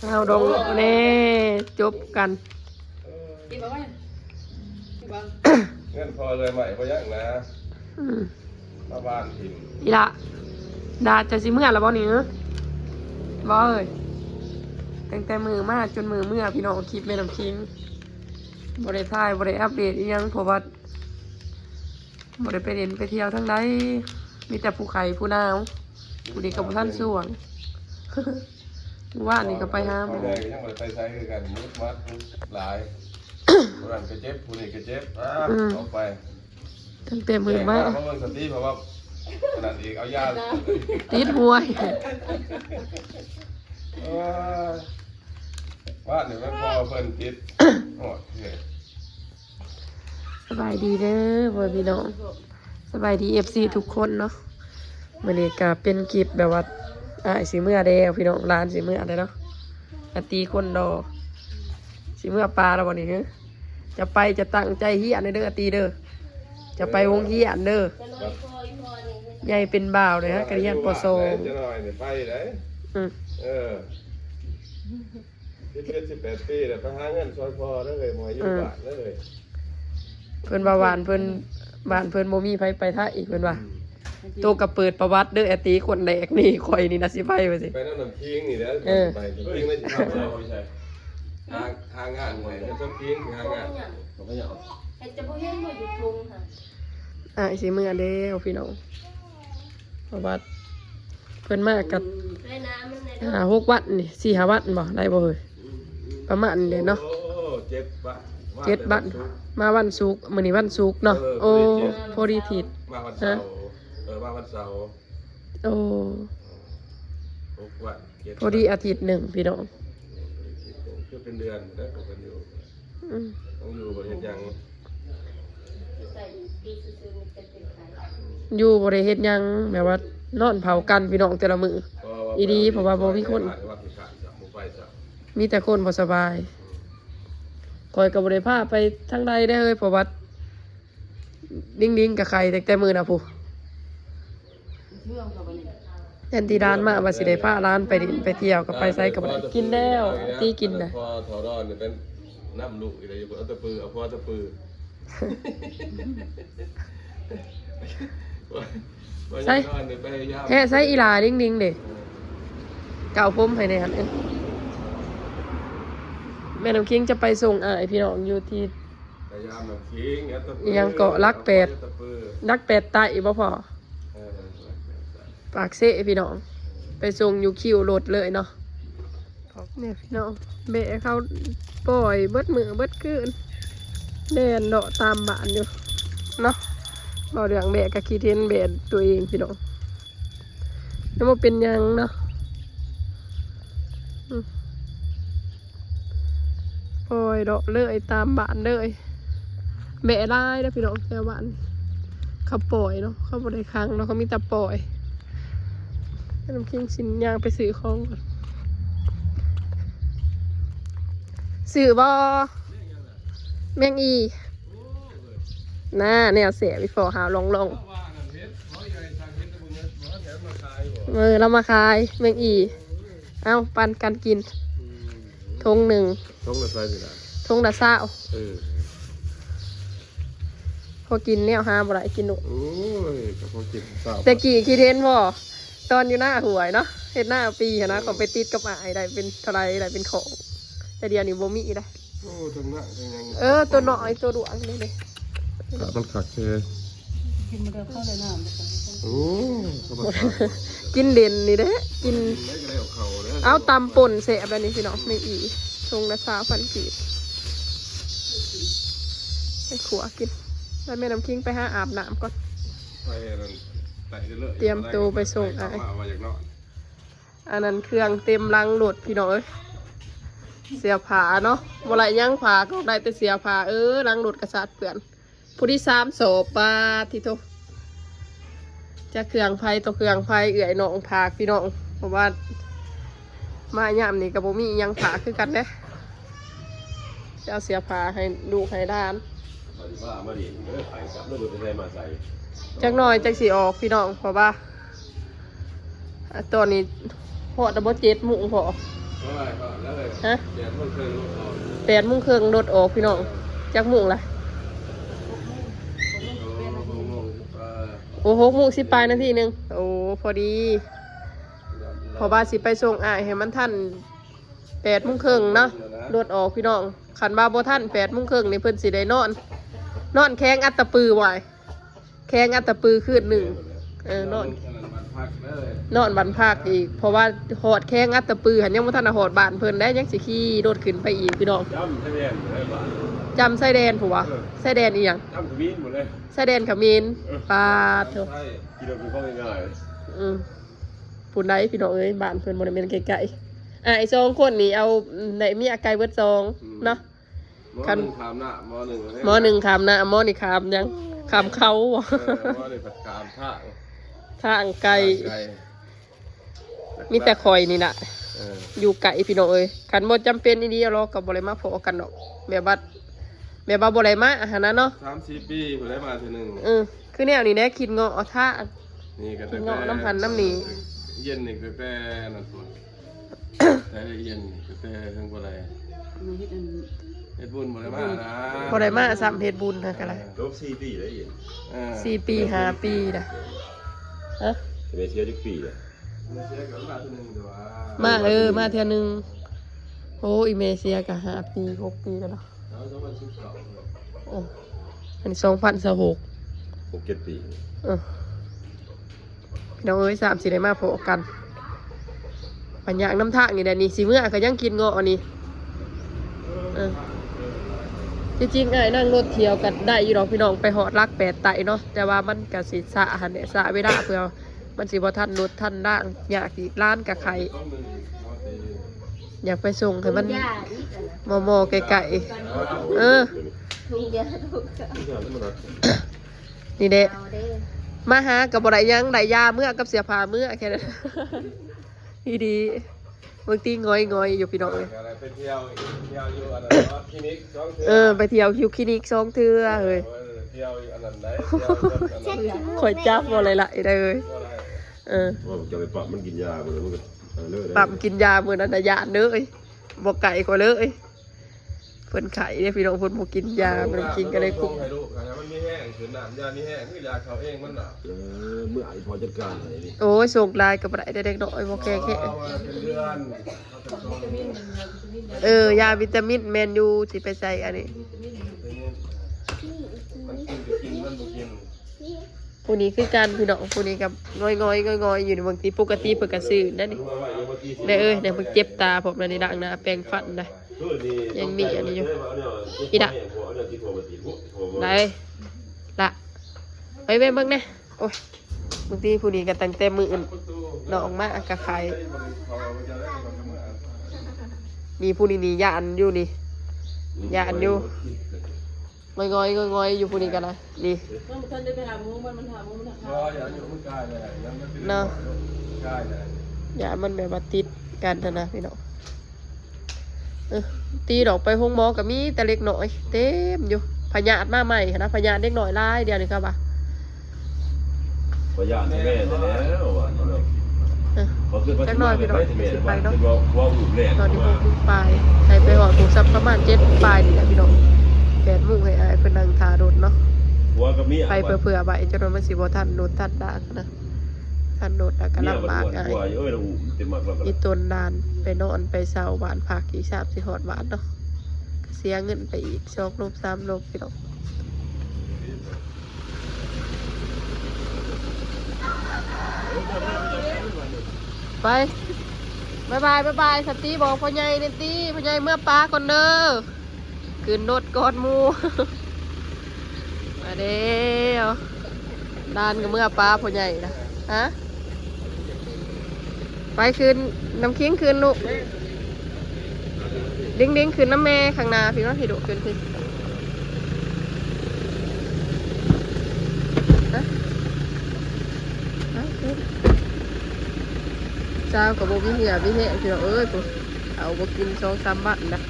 เอาดงเน่จบกันเงินพอเลยใหม่พอยังนะมาบ้านถิ่นอีละดาจะสิเมื่อแล้วบ่นี่เนอะบ่เอ้ยตั้งแต่มือมาจนมือเมื่อพี่น้องคลิปแม่น้ำคิงบ่ได้ถ่ายบ่ได้อัปเดตอีหยังเพราะว่าบ่ได้ไปเล่นไปเที่ยวทั้งใดมีแต่ผู้ไข่ผู้นาวผู้ดีกับผู้ท่านส่วงว่านี่ก็ไปหาหมอ ยังบ่ได้ไปใช้กันมุดมัดหลายผู้นั้นก็เจ็บผู้นี้ก็เจ็บออกไปตั้งแต่มือมาเพราะว่าสติเพราะว่าขนาดอีกเอายาติดหวยว่าเนี่ยไม่พอเพิ่นติดโอ้ยสบายดีเด้อพ่อพี่น้องสบายดี FC ทุกคนเนาะมื้อนี้ก็เป็นคลิปแบบว่าสิเมื่อเด้อพี่น้องร้านสิเมื่อได้เนาะตีคนดอสิเมื่อปลาแล้วบ่นี่ฮะจะไปจะตั้งใจเฮียนเด้อตีเด้อจะไปวงเฮียนเด้อใหญ่เป็นบ่าวเลยฮะกระเรียนปโซจะหน่อยเนี่ยไปได้17-18 ปีแล้วไปหาเงินซอยพอได้เลยหมออยู่บ้านได้เลยเพิ่นว่าหวานเพิ่นบ้านเพิ่นบ่มีไผไปท่าอีกเพิ่นว่าโตก็เปิดประวัติเด้อไอ้ตีคนแรกนี่ข่อยนี่น่ะสิไปว่าสิไปน้ำคิงนี่แหละไปคิงไม่สิทำแล้วไม่ใช่ทางงานหน่วยน้ำคิงทางงานผมก็อยากให้จะบ่เห็นบ่อยู่ทุ่งค่ะสิเมื่อเด้อพี่น้องประวัติเพิ่นมากับ6 วันนี่4-5 วันบ่ได้บ่เฮ้ยประมาณนี้เนาะ7 วันมาวันศุกร์มื้อนี้วันศุกร์เนาะโอ้พอดีทิศมาวันเสาร์มาวันเสาร์โอ้6 วันพอดีอาทิตย์หนึ่งพี่น้องคือเป็นเดือนแล้วก็เป็นอยู่ต้องอยู่บริเวณยังอยู่บริเวณยังแบบว่านอนเผากันพี่น้องแต่ละมืออีดีเพราะว่าบ่มีคนมีแต่คนบ่สบายคอยกับบริภาไปทั้งใดได้เลยเพราะว่าดิ้งกับใครแต่มือนะผู้ยันตีร้านมาว่าสิได้พาร้านไปดินไปเที่ยวกับไปไซกับกินแล้วตีกินนะพอถอดอนเนี่ยเป็นน้ำลูกอะไรอยู่เอาตะปือเอาพอตะปือใช่แค่ใส่อีลาดิ้งเด็กเก่าพุ่มให้ในหันแม่น้ำคิงจะไปส่งพี่น้องอยู่ที่ยังเกาะรัก8ไต่บ่พอปากเซ่พี่น้องไปส่งอยู่คิวรถเลยเนาะเนี่ยพี่น้องเบะเขาปล่อยเบิดมือเบิดคืนแดนเดาะตามบ้านอยู่เนาะบ่เรื่องเบะกับขี้เทนเบะตัวเองพี่น้องแล้วมาเป็นยังเนาะปล่อยเดาะเลยตามบ้านเลยเบะไล่นะพี่น้องแถวบ้านเขาปล่อยเนาะเขาบ่ได้ค้างเนาะเขามีแต่ปล่อยน้ำคิงสินยางไปซื้อของก่อนซื้อบอแมงอีน่าแนวเสียพี่ฟอหาลงเรามาขายแมงอีเอาปันกันกินทงหนึ่งทงละไซส์นะทงละ20พอกินเนี่ยหาบ่ได้กินหนูแต่กี่คิดเห็นพ่อตอนอยู่หน้าหวยเนาะเห็นหน้าปีนะเขาไปติดกับได้เป็นเท่าไรได้เป็นของแต่เดียวนี่บ่มีได้โอ้ตัวหน้ายังตัวหน่อยตัวดวงนี่เลยมันขัดเลยกินมาเดิมเข้าเลยน้ำโอ้กินเด่นนี่เด้กินเอาตำป่นเสะแบบนี้พี่น้องไม่อีทงละ20,000 กีบไปขัวกินแล้วแม่น้ำคิงไปหาอาบน้ำก่อนเตรียมตัวไปส่งอันนั้นเครื่องเต็มลังโหลดพี่น้องเอ้ยเสียผ้าเนาะบ่ไรย่างผ้าก็ได้แต่เสียผ้าลังโหลดกระสาดเปื่อนผู้ที่3 โสปาที่โตจะเครื่องไฟตัวเครื่องไฟเอื่อยน้องผากพี่น้องเพราะว่ามาย่ำนี่กับบ่มียังผาคือกันเด้จะเอาเสียผ้าให้ดูให้ด้านจักหน่อยจักสีออกพี่น้องเพราะว่าตอนนี้ พอแต่บ่7 โมงพอ เท่าไหร่ก่อนแล้วเลย ฮะ เดี๋ยวมันเคยรู้ก่อน 8 โมงครึ่งรถออกพี่น้องจักโมงล่ะ โอ้6 โมง10 ปลายนาทีหนึงโอ้พอดีพอบ้านสิไปส่งอ้ายให้มันทัน8 โมงครึ่งเนาะรถออกพี่น้องคันบ่าบ่ทัน8 โมงครึ่งนี่เพิ่นสิได้นอนแข้งอัตตะปือไว้แข้งอัตตะปือคืนหนึ่งนอนบันภาคอีกเพราะว่าหอดแข้งอัตตะปือหันยังบ่ทันหอดบ้านเพิ่นได้ยังสิขี่รถขึ้นไปอีกพี่น้อง จำทะเบียนเลยบ้าน จำไส้แดนผัวไส้แดนอีหยัง จำทะเบียนหมดเลย ไส้แดนขมิ้นปลาเถอะ ใช่กินเราเป็นข้อง่าย ผู้ใดพี่น้องเอ้ยบ้านเพิ่นบ่ได้แม่นไกลๆไอ้2 คนนี่เอาได้มีอาไก่เบิด2เนาะ ๆม.1ขามหน้าม.1 หมอหนึ่งขามหน้าหมอนี่ขามยังขามเขาบ่ ม.1ผัดขามท่า ทางไกลมีแต่คอยนี่น่ะอยู่ไกลพี่น้องเอ้ยคันบ่จำเป็นอีหลีเราก็บ่ได้มาพอกันดอกแบบว่าบ่ได้มาอาหารนะเนาะ 3-4 ปีผมได้มาทีหนึ่ง คือแนวนี้แน่คิดเงาะเอาท่า นี่ก็ เงาะน้ำหันน้ำหนี เย็นนี่คือแต่นั่นส่วนแต่เย็นนี่คือแต่ทั้งบ่ได้เฮ็ดบุญบ่ได้มานะ บ่ได้มาซ้ำเฮ็ดบุญนะกันล่ะ จบ4 ปีแล้วเย็น 4 ปี 5 ปีน่ะฮะ เมเชียทุกปีเลย เสียกับมาทีหนึ่งแต่ว่า มาเทื่อนึงโอ้อีเมเซียก็5 ปี6 ปีแล้วเนาะ แล้ว2012 อันนี้2026 6-7 ปี พี่น้องเอ้ย3สิได้มาพอกันปัญญาน้ำทางนี่แหละนี่สิเมื่อก็ยังกินเงาะอันนี้จริงๆไอ้นั่งรถเที่ยวกันได้อยู่ดอกพี่น้องไปหอดรัก8 ไต่เนาะแต่ว่ามันก็สิสะหันเนี่ยสะเวลาเพื่อมันสิบ่ทันรถทันร่างอยากสิร้านกับใครอยากไปส่งให้มัน ยาอีกอะนะ มอไกลๆทุกยาทุก นี่เด้ เอาเด้ มาหากับบ่ได้ยังได้ยาเมื่อกับเสียผ้าเมื่อแค่นั้น ดีบางทีงอยอยู่พี่น้องเอ้ย ไปเที่ยวอยู่อันนั้นคลินิก2 เทื่อ ไปเที่ยวคิวคลินิก2 เทื่อเฮ้ย เที่ยวอันนั้นไหนเที่ยวอันนั้น ข่อยจับบ่เลยล่ะได้เอ้ย ว่าจะไปปรับมันกินยาบ่เลยมันก็เลิก ปั๊มกินยามื้อนั้นน่ะยาเด้อเอ้ยบ่ไก่ก็เลยเพิ่นไข้เด้พี่น้องเพิ่นบ่กินยามันกินก็เลยคุก ให้ลูกนะมันมีแห้งขืนน้ำยามีแห้งคือยาเขาเองมันน่ะ เมื่อไอ้พอจัดการอะไรนี่ โอ้ยส่งลายก็บ่ได้เด็กน้อยบ่แก่แค่ เป็นเดือน ยาวิตามินแมนยูสิไปใส่อันนี้ มันกินก็กินมันบ่กิน ผู้นี้คือกันพี่น้องผู้นี้กับงอยอยู่ในบางทีปกติเพิ่นก็ซื้อนั่นนี่ได้เอ้ยเนี่ยเพิ่นเจ็บตาผมนั่นนี่ดังหน้าแปรงฟันได้ยังมีอันนี้อยู่อีดะได้ละไปเบิ่งแน่โอ้ยบางทีผู้นี้ก็ตั้งแต่มื้ออื่นน้องมาก็ขายนี่ผู้นี้นี่ยานอยู่นี่ยานอยู่งอยอยู่ผู้นี้กันนะนี่ ท่านได้ไปหาหมูมันหาหมูมันหา ก็อย่าอยู่มันกายเลยยังมัน เนาะ กายเลย อย่ามันแบบว่าติดกันนะพี่น้องตีดอกไปห้องหมอกับมีแต่เล็กน้อยเต็มอยู่พยาธิมาใหม่นะพยาธิเล็กน้อยหลายเดียวนี่ครับว่ะ พยานแม่แต่แล้วว่าเขาขึ้นมา จักหน่อยพี่น้องสิไปเนาะ ว่าอุ่นแรง ตอนนี้6 โมงปลายใส่ไปหอดถูกซับประมาณ7 ปลายนี่แหละพี่น้อง8 โมงให้อายเพิ่นนั่งทารถเนาะ ว่าก็มี ไปเผื่อๆไว้จนว่ามันสิบ่ทันรถทันดากนะทันรถแล้วก็ลำบากอาย ว่าเอ้ยเราอุ่นเต็มมากแล้ว อีต้นนานไปนอนไปเศร้าบ้านพักอีก3 สิฮอดบ้านเนาะเสียเงินไปอีก2 ลบ 3 ลบพี่น้องไปบ๊ายบายสตีบอกพ่อใหญ่เนตีพ่อใหญ่เมื่อป้าก่อนเด้อขึ้นรถก่อนหมู มาเด้อดานกับเมื่อป้าพ่อใหญ่นะฮะไปคืนน้ำเคียงคืนลูกดิ้งคืนน้ำแม่ข้างหน้าพี่น้องให้ดูคืนสิฮะคืนเจ้ากับโบวิเหียวิเหะพี่น้องเอ้ยปุ๊เอาโบกิน2-3 บัตรนะ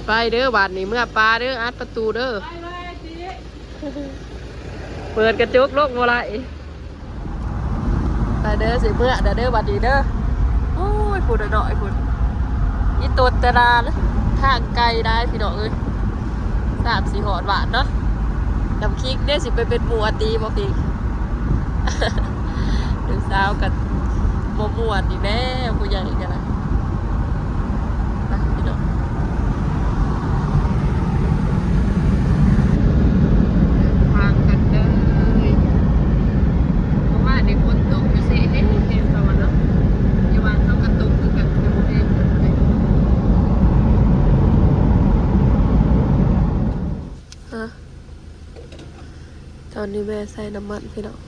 ไปเด้อบาทนี้เมื่อปลาเด้ออัดประตูเด้อเปิดกระจกโลกโมไร ไปเด้อสิเมื่อเด้อบัดนี้เด้อโอ้ยพูดหน่อยพูดอีตัวตราทางไกลได้พี่น้องเอ้ย3-4 หอดบาทเนาะน้ำคิกเนี่ยสิไปเป็นหมูอาตีบ่พี่ ลูกสาวกันบ่ม่วนอีกแล้วผู้ใหญ่กันนะไปพี่น้องทางกันเด้อเพราะว่าในฝนตกอยู่สิเฮ็ดเต็มแล้วเนาะอย่าว่าเฮากระตุกคือกันแต่บ่ได้ฮะตอนนี้แม่ใส่น้ำมันพี่น้อง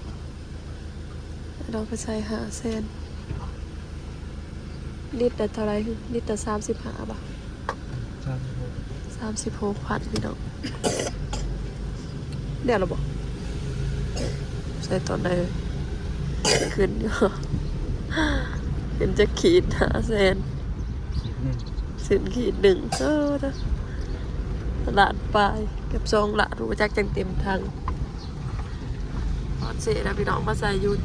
เราไปใส่5 เซนลิตรเท่าไรลิตร35 บาท36,000พี่น้องเดี๋ยวเราบอกใส่ตอนไหนขึ้นอยู่ เห็นจะขีด5 เซนสินขีด1นะตลาดปลายเก็บซองละรู้จักจังเต็มทางตอนเสร็จแล้วพี่น้องมาใส่ยุน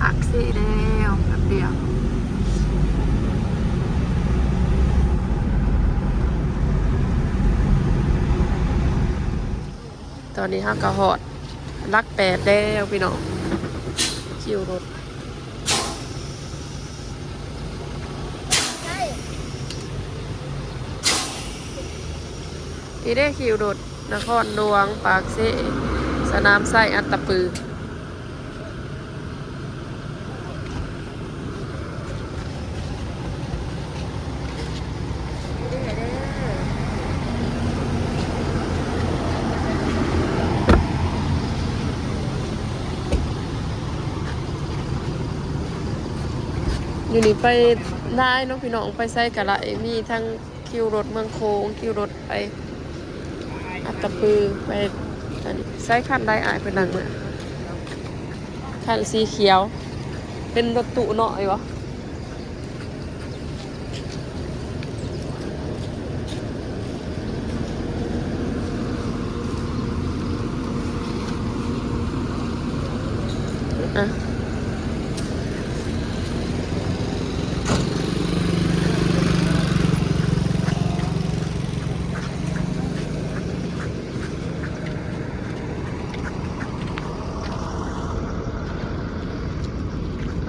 ผักสีแล้วแบบเดียวตอนนี้ห้ากระหอดลัก8แล้วพี่น้องคิวรถนี่ได้คิวรถนครหลวงปากเสสนามไส้อัตตปืออยู่นี่ไปได้น้องพี่น้องไปใส่กะไรมีทั้งคิวรถเมืองโค้งคิวรถไปอัตตปือไปใส่คันได้อายเป็นดังเนี่ยคันสีเขียวเป็นรถตู้หน่อยวะอ่ะ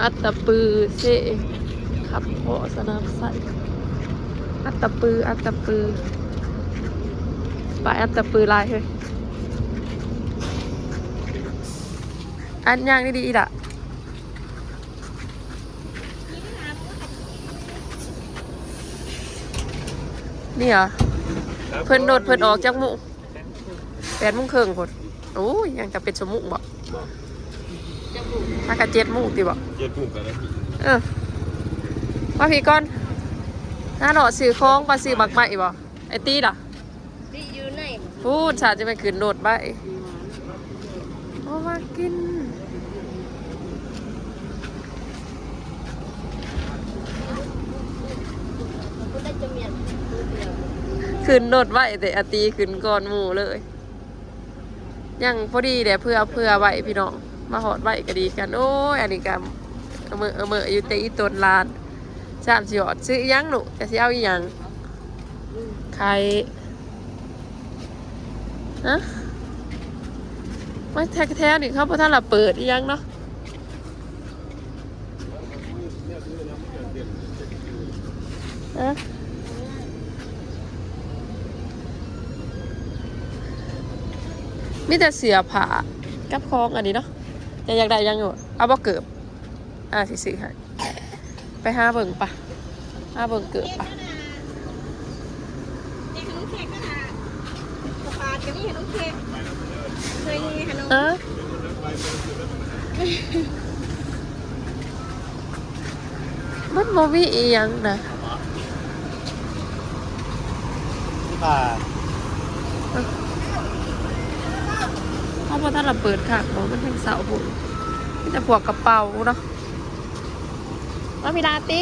อัตตปือเสขับเพาะสนามไส้อัตตปืออัตตปือไปอัตตปือลายเฮ้ยอันย่างนี่ดีด่ะนี่เหรอเพิ่นโดดเพิ่นออกจากหมู่8:30พอดโอ้ยยังจะเป็นชั่วโมงบ่ถ้ากะ7 โมงติบ่7 โมงกันแล้วมาพี่ก่อนถ้าหนอซื้อของมาซื้อบักใหม่บ่ไอ้ตีล่ะที่อยู่ไหน พูดชาจะไปขึ้นโดดใบโอ้มากินขึ้นโดดใบแต่อาตีขึ้นก่อนหมู่เลยยังพอดีเดี๋ยวเพื่อใบพี่น้องมาหอดใบก็ดีกันโอ้ยอันนี้ก็เมื่ออยู่แต่อีต้นลาน3 สิหอดซื้อยังหนูจะสิเอาอีหยังใครนะไม่แท้ๆนี่เขาพอท่านละเปิดอีหยังเนาะมีแต่เสือผ้ากับคล้องอันนี้เนาะจะอยากได้ยังอยู่เอาบ่เกิบสิซื้อให้ไปหาเบิ่งปะหาเบิ่งเกิบปะนี่ขนมเค้กก็นะกระปาดกับนี่ขนมเค้กเคยนี่ขนมมันบ่มีอีหยังนะเพราะว่าถ้าเราเปิดค่ะบอกมันเป็นเสาหุ่นมีแต่พวกกระเป๋าเนาะมาพี่ดาติ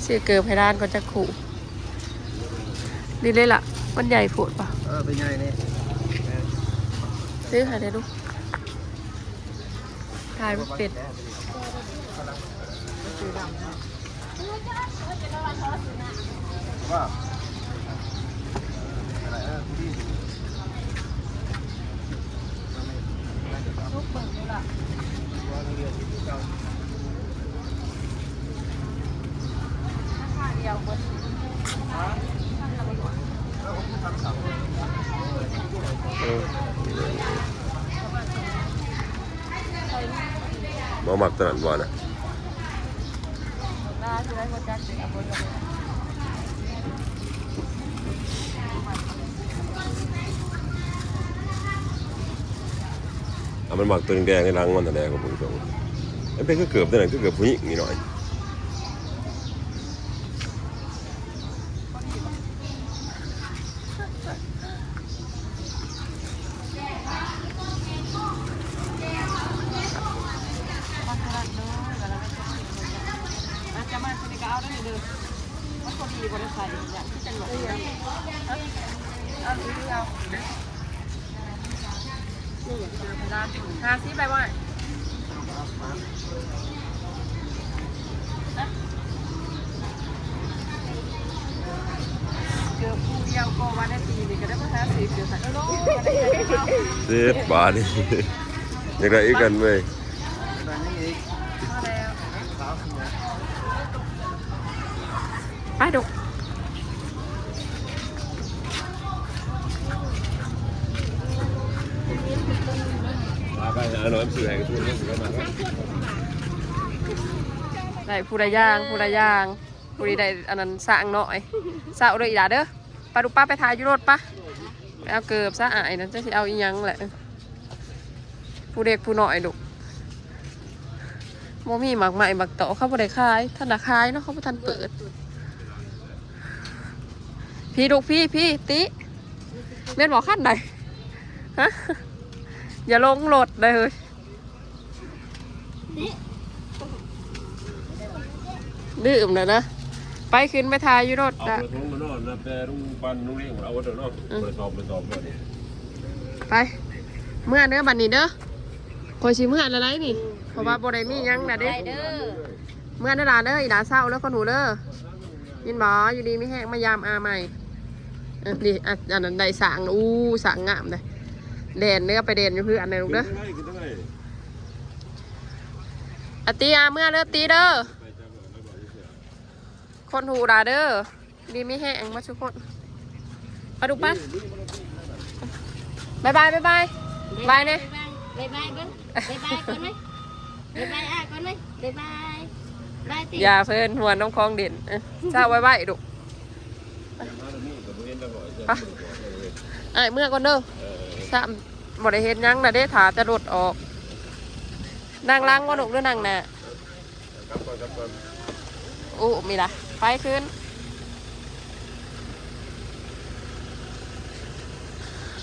เสียเกิบให้ร้านก็จะขู่ดีเลยล่ะมันใหญ่โผดป่ะ เป็นไงเนี่ย ซื้อหาได้ดูถ่ายมันเป็ดมาหมักตลาดบ่อนะ มันหมักตัวแดงในรังมันแต่แดงกับผมตรงมันเป็นก็เกือบตัวนั้นก็เกือบผู้หญิงนิดหน่อยหาซิไปว่าเกือบผู้เดียวก็วันได้ปีนี่ก็ได้มาหาสิเกือบโล10 บาทนี่อยากได้อีกกันเว้ยไปดูไปหาหน่อยมันสื่อให้ทุนเรื่องสิมาครับ ได้ผู้ใดย่างผู้ใดอันนั้นสร้างหน่อยสาวเลยอีหล่าเด้อปลาดุป้าไปทายยุโรปปะไปเอาเกือบซะอายนั่นจะสิเอาอีหยังแหละผู้เด็กผู้หน่อยดุโมมีหมักใหม่หมักโตเขาบ่ได้ขายท่านน่ะขายเนาะเขาบ่ทันเปิดพี่ดุพี่ติเม่นบอกขั้นใดฮะอย่าลงรถเลยดื่มเลยนะไปขึ้นไปทายยุโรป เอา นะ ไปทุ่งมานอนนะแต่ลุงปันลุงเลี้ยงเอาไว้เถอะเนาะไปสอบก่อนนี่ ไปเมื่อเด้อบัดนี้เด้อคอยชิเมื่ออะไรนี่เพราะว่าบ่ได้มีหยังนะเด้เมื่อเด้อหลานเด้ออีหลาเศร้าแล้วคนหูเด้อยินบ่อยู่ดีไม่แห้งมายามอาใหม่นี่อันนั้นได้สางสางงามเลยเด่นเนื้อไปเด่นอยู่เพื่อนเลยลูกเด้ออตีอาเมื่อเด้อตีเด้อคนหูหลาเด้อดีไม่แห้งมาทุกคนไปดูปะบายบายเนี่ย บายบายเบิ้งบายบายก่อนไหมบายบายก่อนไหมบายบายบายติ อย่าเพิ่นหัวน้องคลองเด่นเช้าไว้ดุไอ้เมื่อก่อนเด้อซ้ำบ่ได้เห็นยังนะเด้ถาจะหลุดออกนั่งล้างว่าหนุกหรือนั่งน่ะอู้มีละไปขึ้น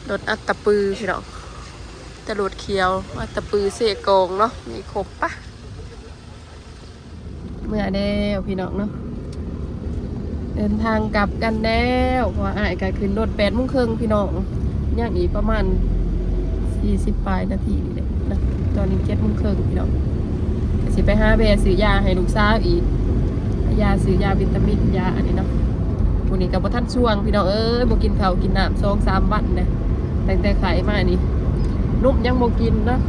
รถอัตตปือพี่น้องตะลุดเขียวอัตตปือเสกงเนาะมีครบปะเมื่อเด้วพี่น้องเนาะเดินทางกลับกันแล้วเพราะอ้ายก็ขึ้นรถ8:30พี่น้องย่างอีกประมาณ40 ปลายนาทีนี่แหละนะตอนนี้7:30พี่น้องสิไปหาแบซื้อยาให้ลูกสาวอีกยาซื้อยาวิตามินยาอันนี้เนาะวันนี้กับบ่ทันช่วงพี่น้องบ่กินข้าวกินน้ำ2-3 วันนะตั้งแต่ขายมานี่นุ่มยังบ่กินเนาะ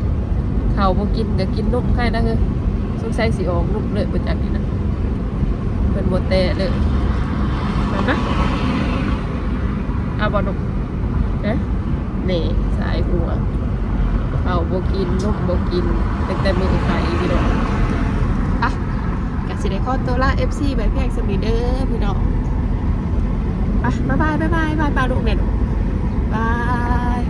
ข้าวบ่กินก็กินนุ่มใครนะเฮ้ยสงสัยสิออกนุ่มเลยบ่จักนี่นะเพิ่นบ่แตะเลยนะเอาบ่นุ่มนี่สายหัวข้าวบ่กินนุ่มบ่กินตั้งแต่มื้อขายพี่น้องอ่ะก็สิได้ขอตัวลา FC ใบแพงสำนีเด้อพี่น้องไปบ๊ายบายปลาลูกเนี่ยบาย